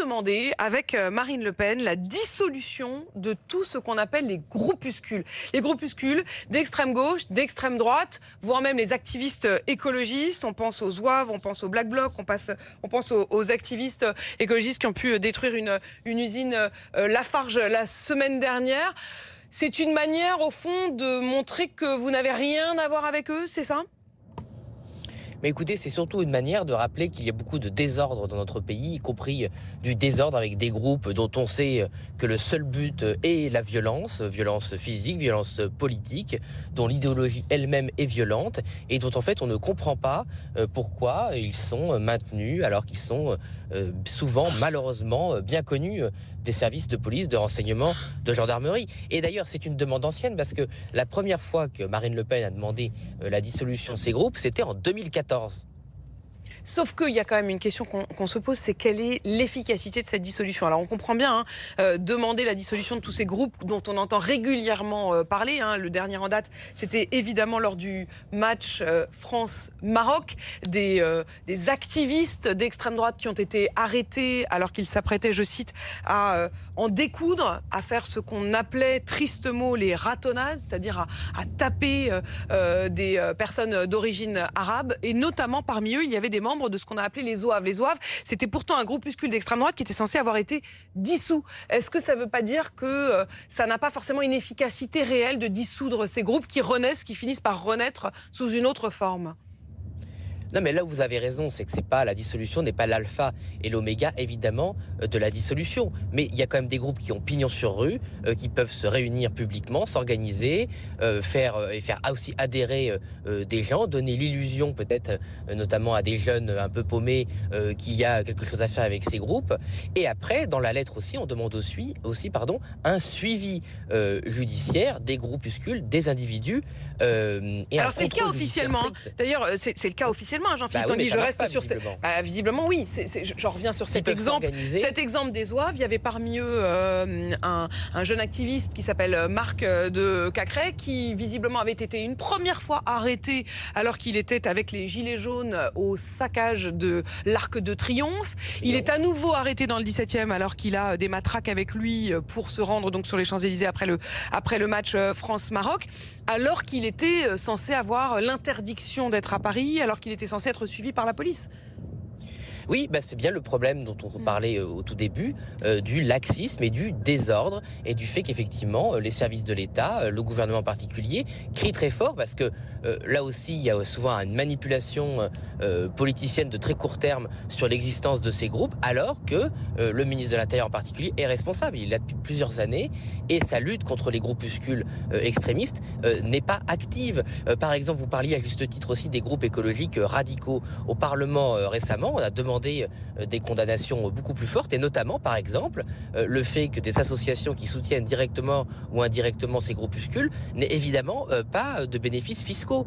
demandé, avec Marine Le Pen, la dissolution de tout ce qu'on appelle les groupuscules. Les groupuscules d'extrême gauche, d'extrême droite, voire même les activistes écologistes. On pense aux Zouaves, on pense au Black Bloc, on pense aux activistes écologistes qui ont pu détruire une usine Lafarge la semaine dernière. C'est une manière, au fond, de montrer que vous n'avez rien à voir avec eux, c'est ça ? Mais écoutez, c'est surtout une manière de rappeler qu'il y a beaucoup de désordre dans notre pays, y compris du désordre avec des groupes dont on sait que le seul but est la violence, violence physique, violence politique, dont l'idéologie elle-même est violente et dont en fait on ne comprend pas pourquoi ils sont maintenus alors qu'ils sont souvent malheureusement bien connus des services de police, de renseignement, de gendarmerie. Et d'ailleurs, c'est une demande ancienne parce que la première fois que Marine Le Pen a demandé la dissolution de ces groupes, c'était en 2014. Sauf qu'il y a quand même une question qu'on se pose, c'est quelle est l'efficacité de cette dissolution. Alors on comprend bien, demander la dissolution de tous ces groupes dont on entend régulièrement parler. Le dernier en date, c'était évidemment lors du match France-Maroc, des activistes d'extrême droite qui ont été arrêtés alors qu'ils s'apprêtaient, je cite, à en découdre, à faire ce qu'on appelait tristement les ratonnades, c'est-à-dire à taper des personnes d'origine arabe. Et notamment parmi eux, il y avait des membres de ce qu'on a appelé les Zouaves. Les Zouaves, c'était pourtant un groupuscule d'extrême droite qui était censé avoir été dissous. Est-ce que ça ne veut pas dire que ça n'a pas forcément une efficacité réelle de dissoudre ces groupes qui renaissent, qui finissent par renaître sous une autre forme ? Non, mais là où vous avez raison, c'est que la dissolution n'est pas l'alpha et l'oméga, évidemment, de la dissolution. Mais il y a quand même des groupes qui ont pignon sur rue, qui peuvent se réunir publiquement, s'organiser, faire aussi adhérer des gens, donner l'illusion peut-être, notamment à des jeunes un peu paumés, qu'il y a quelque chose à faire avec ces groupes. Et après, dans la lettre aussi, on demande aussi un suivi judiciaire des groupuscules, des individus. Alors c'est le cas officiellement. D'ailleurs, c'est le cas officiellement, Jean-Philippe Tanguy. Je reste sur visiblement, oui. Je reviens sur cet exemple. Cet exemple des Zouaves, il y avait parmi eux un jeune activiste qui s'appelle Marc de Cacré, qui visiblement avait été une première fois arrêté alors qu'il était avec les Gilets jaunes au saccage de l'Arc de Triomphe. Il est à nouveau arrêté dans le 17e alors qu'il a des matraques avec lui pour se rendre donc sur les Champs-Élysées après le match France-Maroc, alors qu'il était censé avoir l'interdiction d'être à Paris, alors qu'il était censé être suivi par la police. Oui, c'est bien le problème dont on parlait au tout début, du laxisme et du désordre, et du fait qu'effectivement, les services de l'État, le gouvernement en particulier, crient très fort, parce que là aussi, il y a souvent une manipulation politicienne de très court terme sur l'existence de ces groupes, alors que le ministre de l'Intérieur en particulier est responsable. Il est là depuis plusieurs années, et sa lutte contre les groupuscules extrémistes n'est pas active. Par exemple, vous parliez à juste titre aussi des groupes écologiques radicaux. Au Parlement récemment, on a demandé des condamnations beaucoup plus fortes, et notamment, par exemple, le fait que des associations qui soutiennent directement ou indirectement ces groupuscules n'aient évidemment pas de bénéfices fiscaux.